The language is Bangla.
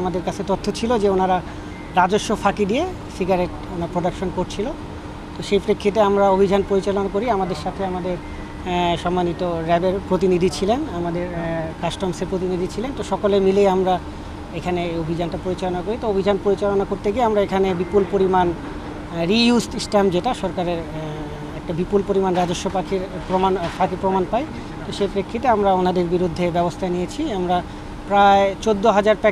আমাদের কাছে তথ্য ছিল যে ওনারা রাজস্ব ফাঁকি দিয়ে সিগারেট ওনার প্রোডাকশন করছিল। তো সেই প্রেক্ষিতে আমরা অভিযান পরিচালনা করি। আমাদের সাথে আমাদের সম্মানিত র্যাবের প্রতিনিধি ছিলেন, আমাদের কাস্টমসের প্রতিনিধি ছিলেন। তো সকলে মিলেই আমরা এখানে অভিযানটা পরিচালনা করি। তো অভিযান পরিচালনা করতে গিয়ে আমরা এখানে বিপুল পরিমাণ রিইউজ স্ট্যাম্প, যেটা সরকারের একটা বিপুল পরিমাণ রাজস্ব ফাঁকি প্রমাণ পাই। তো সেই প্রেক্ষিতে আমরা ওনাদের বিরুদ্ধে ব্যবস্থা নিয়েছি। আমরা প্রায় 14,000 প্যাকেট